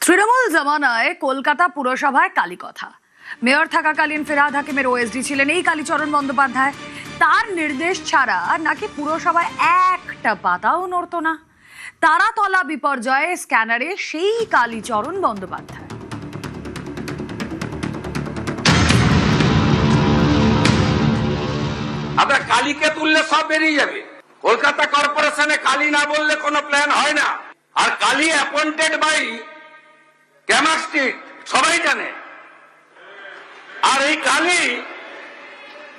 তৃণমূল জমানায় কলকাতা পুরসভায় কালীকথা মেয়র থাকাকালীন ফিরহাদ হাকিমের ওএসডি ছিলেন এই কালীচরণ বন্দ্যোপাধ্যায়। তার নির্দেশ ছাড়া নাকি পুরসভায় একটা পাতাও নড়ত না। তারাতলা বিপর্যয়ে স্ক্যানারে সেই কালীচরণ বন্দ্যোপাধ্যায়। আমরা কালীকে তুললে সব বেরিয়ে যাবে। কলকাতা কর্পোরেশনে কালী না বললে কোনো প্ল্যান হয় না। আর Kali appointed by Camac street সবাই জানে। আর এই কালী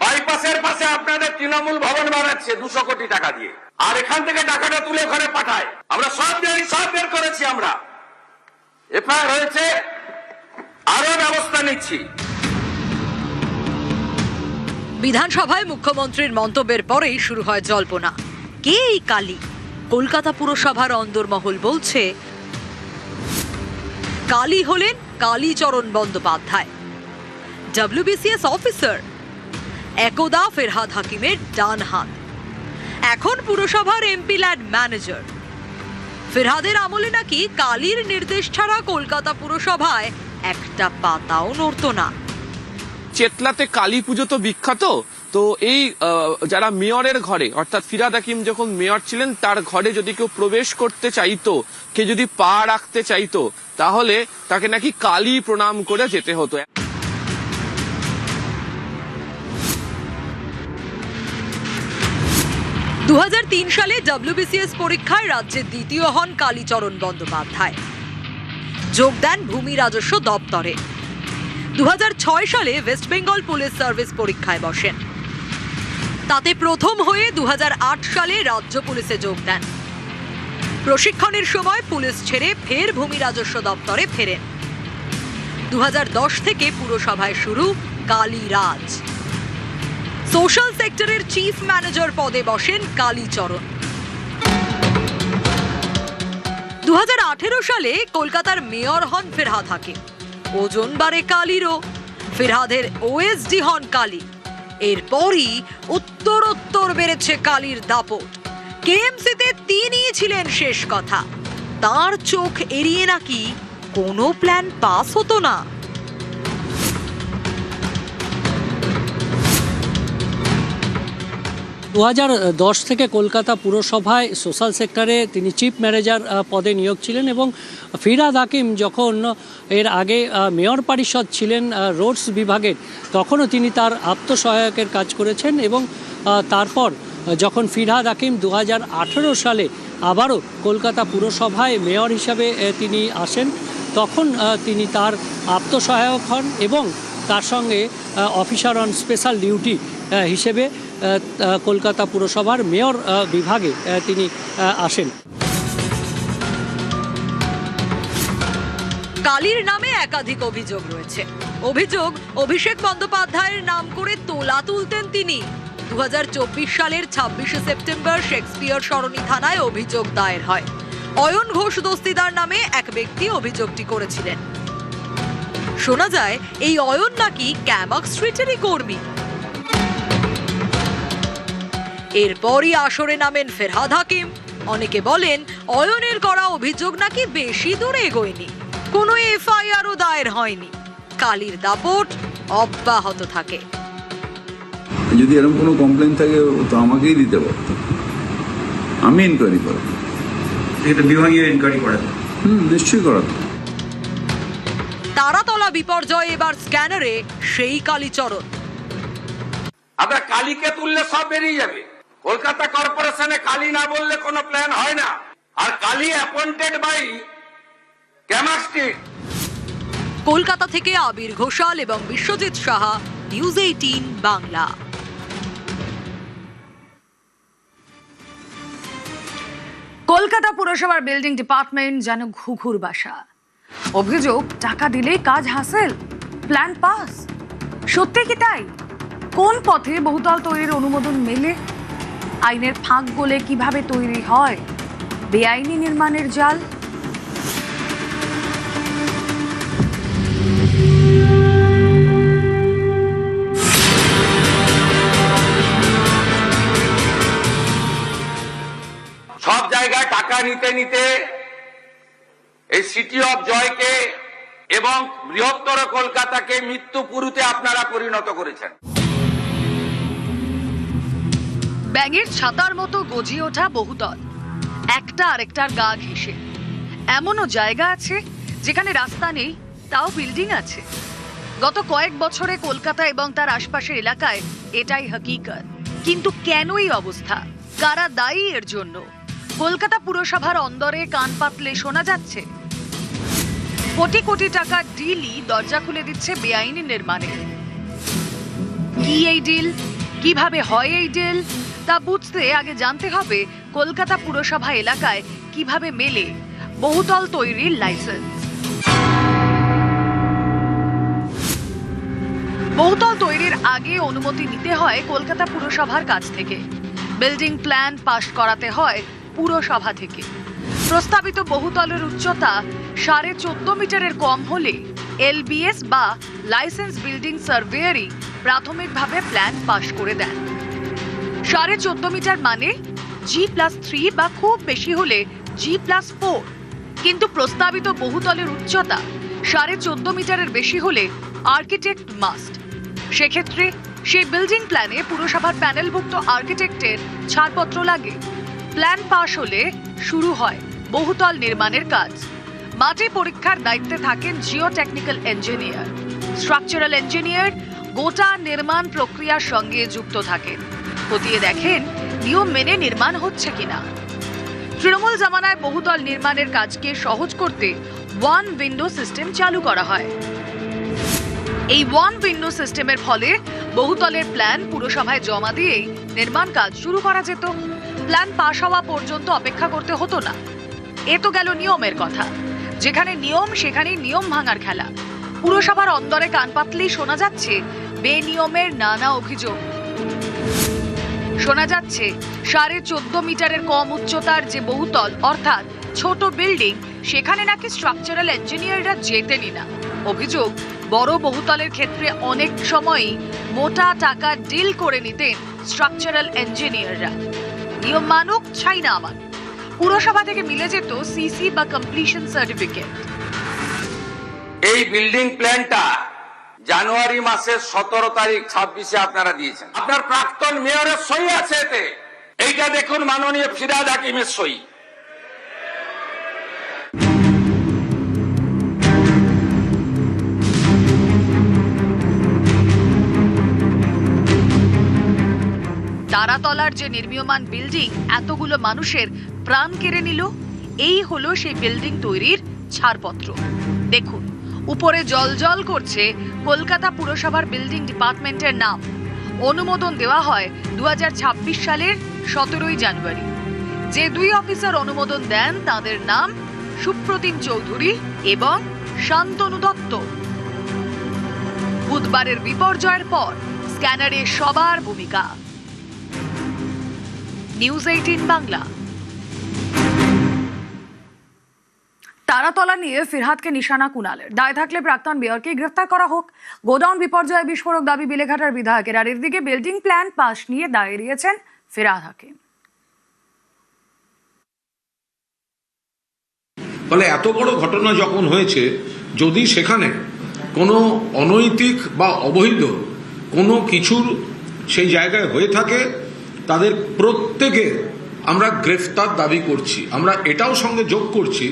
বাইপাসের পাশে আপনাদের তৃণমূল ভবন বানাচ্ছে 200 কোটি টাকা দিয়ে, আর এখান থেকে টাকাটা তুলে ওখানে পাঠায়। আমরা সব জানি, সব বের করেছি, আমরা এফআইআর হয়েছে, আরো ব্যবস্থা নিচ্ছি। বিধানসভায় মুখ্যমন্ত্রীর মন্তব্যের পরেই শুরু হয় জল্পনা। কে এই কালী? কলকাতা পুরসভার অন্দরমহল বলছে কালী হলেন কালীচরণ বন্দ্যোপাধ্যায়, ডব্লিউবিসিএস অফিসার, একদা ফিরহাদ হাকিমের ডান হাত, এখন পুরসভার এমপি ল্যান্ড ম্যানেজার। ফিরহাদের আমলে নাকি কালীর নির্দেশ ছাড়া কলকাতা পুরসভায় একটা পাতাও নড়ত না। চেতলাতে কালী পুজো তো বিখ্যাত। তো এই যারা মেয়রের ঘরে, অর্থাৎ ফিরহাদ হাকিম যখন মেয়র ছিলেন তার ঘরে যদি কেউ প্রবেশ করতে চাইতো, কে যদি পা রাখতে চাইতো, তাহলে তাকে নাকি কালী প্রণাম করে যেতে হতো। 2003 সালে ডব্লিউবিসিএস পরীক্ষায় রাজ্যের দ্বিতীয় হন কালীচরণ বন্দ্যোপাধ্যায়। যোগ দেন ভূমি রাজস্ব দপ্তরে। 2006 সালে ওয়েস্ট বেঙ্গল পুলিশ সার্ভিস পরীক্ষায় বসেন। তাতে প্রথম হয়ে 2008 সালে রাজ্য পুলিশে যোগ দেন। প্রশিক্ষণের সময় পুলিশ ছেড়ে ফের ভূমি রাজস্ব দপ্তরে ফেরেন। 2010 থেকে পুরসভায় শুরু কালী রাজ। সোশ্যাল সেক্টরের চিফ ম্যানেজার পদে বসেন কালীচরণ। 2018 সালে কলকাতার মেয়র হন ফিরহাদ হাকিম। ওজন বাড়ে কালীরও। ফিরহাদের ওএসডি হন কালী। এরপরই উত্তরোত্তর বেড়েছে কালীর দাপট। কেএমসিতে তিনিই ছিলেন শেষ কথা। তার চোখ এড়িয়ে নাকি কোনো প্ল্যান পাস হতো না। দু 2010 থেকে কলকাতা পুরসভায় সোশ্যাল সেক্টরে তিনি চিফ ম্যানেজার পদে নিয়োগ ছিলেন এবং ফিরহাদ হাকিম যখন এর আগে মেয়র পরিষদ ছিলেন রোডস বিভাগের, তখনও তিনি তার আত্মসহায়কের কাজ করেছেন। এবং তারপর যখন ফিরহাদ হাকিম 2018 সালে আবারও কলকাতা পুরসভায় মেয়র হিসাবে তিনি আসেন, তখন তিনি তার আত্মসহায়ক হন এবং তার সঙ্গে অফিসার অন স্পেশাল ডিউটি হিসেবে কলকাতা পুরসভার মেয়র বিভাগে তিনি আসেন। কালীর নামে একাধিক অভিযোগ রয়েছে। অভিযোগ, অভিষেক বন্দ্যোপাধ্যায়ের নাম করে তোলা তুলতেন তিনি। 2024 সালের 26শে সেপ্টেম্বর শেক্সপিয়ার সরণি থানায় অভিযোগ দায়ের হয়। অয়ন ঘোষ দস্তিদার নামে এক ব্যক্তি অভিযোগটি করেছিলেন। শোনা যায় এই অয়ন নাকি ক্যামাক স্ট্রিটেরই কর্মী। এরপরই আসরে নামেন ফিরহাদ হাকিম। অনেকে বলেন অয়নের করা অভিযোগ নাকি বেশি দূরে এগোয়নি, কোনো এফআইআরও দায়ের হয়নি। কালীর দাপট অব্যাহত থাকে। যদি এরকম কোনো কমপ্লেন থাকে তো আমাকেই দিতে পারতো, আমি ইনকোয়ারি করাতাম। বিভাগীয় ইনকোয়ারি করাতাম। নিশ্চয়ই করাতাম। তারাতলা বিপর্যয় এবার স্ক্যানারে সেই কালীচরণ। আমরা কালীকে তুললে সব বেরিয়ে যাবে। কলকাতা কর্পোরেশনে কালী না বললে কোনো প্ল্যান হয় না। আর Kali appointed by Camac street. Kolkata থেকে আবির ঘোষাল এবং বিশ্বজিৎ সাহা, নিউজ 18 বাংলা। কলকাতা পুরসভার বিল্ডিং ডিপার্টমেন্ট যেন ঘুঘুর বাসা। অভিযোগ, টাকা দিলেই কাজ হাসিল, প্ল্যান পাস। সত্যি কি তাই? কোন পথে বহুতল তৈরির অনুমোদন মেলে? আইনের ফাঁক গলে কিভাবে তৈরি হয় বেআইনি নির্মাণের জাল? সব জায়গায় টাকা নিতে নিতে এই সিটি অফ জয়কে এবং বৃহত্তর কলকাতাকে মৃত্যুপুরীতে আপনারা পরিণত করেছেন। ব্যাঙের ছাতার মতো গজিয়ে ওঠা বহুতল, একটা আরেকটার গা ঘেঁষে। এমনও জায়গা আছে যেখানে রাস্তা নেই, তাও বিল্ডিং আছে। গত কয়েক বছরে কলকাতা এবং তার আশপাশের এলাকায় এটাই হকিকত। কিন্তু কেন এই অবস্থা? কারা দায়ী এর জন্য? কলকাতা পুরসভার অন্দরে কান পাতলে শোনা যাচ্ছে কোটি কোটি টাকার ডিলই দরজা খুলে দিচ্ছে বেআইনি নির্মাণে। কি এই ডিল, কিভাবে হয় এই ডিল, তা বুঝতে আগে জানতে হবে কলকাতা পুরসভা এলাকায় কিভাবে মেলে বহুতল তৈরির লাইসেন্স। বহুতল তৈরির আগে অনুমতি নিতে হয় কলকাতা পুরসভার কাছ থেকে, বিল্ডিং প্ল্যান পাশ করাতে হয় পুরসভা থেকে। প্রস্তাবিত বহুতলের উচ্চতা 14.5 মিটারের কম হলে এলবিএস বা লাইসেন্স বিল্ডিং সার্ভেয়ারই প্রাথমিকভাবে প্ল্যান পাশ করে দেন। 14.5 মিটার মানে G+3 বা খুব বেশি হলে G+4। কিন্তু প্রস্তাবিত বহুতলের উচ্চতা 14.5 মিটারের বেশি হলে আর্কিটেক্ট মাস্ট। সেক্ষেত্রে সেই বিল্ডিং প্ল্যানে পুরসভার প্যানেলভুক্ত আর্কিটেক্টের ছাড়পত্র লাগে। প্ল্যান পাশ হলে শুরু হয় বহুতল নির্মাণের কাজ। মাটি পরীক্ষার দায়িত্বে থাকেন Jio technical engineer, structural engineer. গোটা নির্মাণ প্রক্রিয়ার সঙ্গে যুক্ত থাকেন, খতিয়ে দেখেন নিয়ম মেনে নির্মাণ হচ্ছে কিনা। তৃণমূল জামানায় বহুতল নির্মাণের কাজকে সহজ করতে ওয়ান উইন্ডো সিস্টেম চালু করা হয়। এই ওয়ান উইন্ডো সিস্টেমের ফলে বহুতলের প্ল্যান পুরসভায় জমা দিয়েই নির্মাণ কাজ শুরু করা যেত। প্ল্যান পাশ হওয়া পর্যন্ত অপেক্ষা করতে হতো না। এ তো গেল নিয়মের কথা। যেখানে নিয়ম সেখানেই নিয়ম ভাঙার খেলা। পুরসভার অন্দরে কান পাতলেই শোনা যাচ্ছে বেনিয়মের নানা অভিযোগ। শোনা যাচ্ছে 14.5 মিটারের কম উচ্চতার যে বহুতল অর্থাৎ ছোট বিল্ডিং, সেখানে নাকি স্ট্রাকচারাল ইঞ্জিনিয়াররা যেতেনই না। অভিযোগ, বড় বহুতলের ক্ষেত্রে অনেক সময়ই মোটা টাকা ডিল করে নিতেন স্ট্রাকচারাল ইঞ্জিনিয়াররা। নিয়ম মানুক চাই না আমার, পুরসভা থেকে মিলে যেত সিসি বা কমপ্লিশন সার্টিফিকেট। এই বিল্ডিং প্ল্যানটা জানুয়ারি মাসের 17 তারিখ 26-এ আপনারা দিয়েছেন। আপনার প্রাক্তন মেয়রের সই আছে এতে। এইটা দেখুন, মাননীয় ফিরহাদ হাকিমের সই। তারাতলার যে নির্মীয়মান বিল্ডিং এতগুলো মানুষের প্রাণ কেড়ে নিল, এই হলো সেই বিল্ডিং তৈরির ছাড়পত্র। দেখুন, উপরে জলজল করছে কলকাতা পুরসভার বিল্ডিং ডিপার্টমেন্টের নাম। অনুমোদন দেওয়া হয় 2026 সালের 17 জানুয়ারি। যে দুই অফিসার অনুমোদন দেন তাদের নাম সুপ্রতিম চৌধুরী এবং শান্তনু দত্ত। বুধবারের বিপর্যয়ের পর স্ক্যানারে সবার ভূমিকা। নিউজ 18 বাংলা। তারাতলা নিয়ে ফিরহাদকে নিশানা কুণালের। দায় থাকলে প্রাক্তন মেয়রকে গ্রেফতার করা হোক। গোডাউন বিপর্যয়ে বিস্ফোরক দাবি বেলেঘাটার বিধায়কের। আর এর দিকে বিল্ডিং প্ল্যান পাশ নিয়ে দায় এড়িয়েছেন ফিরহাদ হাকিম। ফলে এত বড় ঘটনা যখন হয়েছে, যদি সেখানে কোনো অনৈতিক বা অবৈধ কোনো কিছুর সেই জায়গায় হয়ে থাকে, তাদের প্রত্যেকের আমরা গ্রেফতার দাবি করছি। আমরা এটাও সঙ্গে যোগ করছি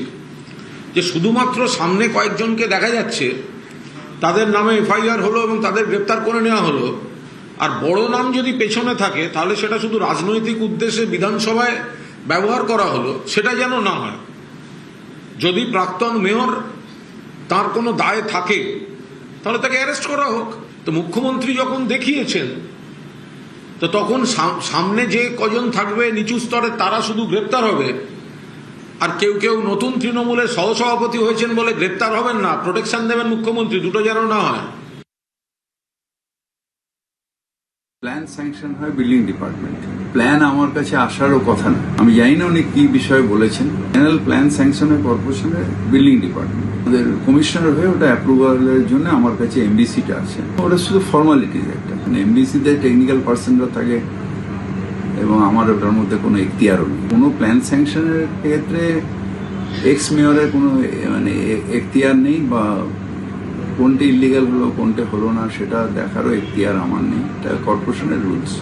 যে শুধুমাত্র সামনে কয়েকজনকে দেখা যাচ্ছে, তাদের নামে এফআইআর হলো এবং তাদের গ্রেফতার করে নেওয়া হলো, আর বড় নাম যদি পেছনে থাকে তাহলে সেটা শুধু রাজনৈতিক উদ্দেশ্যে বিধানসভায় ব্যবহার করা হলো, সেটা যেন না হয়। যদি প্রাক্তন মেয়র তার কোনো দায় থাকে তাহলে তাকে অ্যারেস্ট করা হোক। তো মুখ্যমন্ত্রী যখন দেখিয়েছেন, তো তখন সামনে যে কজন থাকবে নিচু স্তরে তারা শুধু গ্রেপ্তার হবে, আর কেউ কেউ নতুন তৃণমূলের সহসভাপতি হয়েছেন বলে গ্রেপ্তার হবেন না, প্রোটেকশন দেবেন মুখ্যমন্ত্রী, দুটো যেন না হয়। প্ল্যান স্যাংশন হয় বিল্ডিং ডিপার্টমেন্ট। প্ল্যান আমার কাছে আসারও কথা না। আমি জানি না উনি কি বিষয়ে বলেছেন। জেনারেল প্ল্যান স্যাংশনের কর্পোরেশনের বিল্ডিং ডিপার্টমেন্ট, ওদের কমিশনার হয়ে ওটা অ্যাপ্রুভালের জন্য আমার কাছে এমডিসিটা আছে। ওটা শুধু ফর্মালিটিজ একটা, মানে এমডিসিতে টেকনিক্যাল পার্সনরা থাকে এবং আমার ওটার মধ্যে কোনো এখতিয়ারও নেই। কোনো প্ল্যান স্যাংশনের ক্ষেত্রে এক্স মেয়রের কোনো মানে এখতিয়ার নেই, বা কোনটা ইলিগাল হলো কোনটা হলো না সেটা দেখারও এখতিয়ার আমার নেই। এটা কর্পোরেশনের রুলস।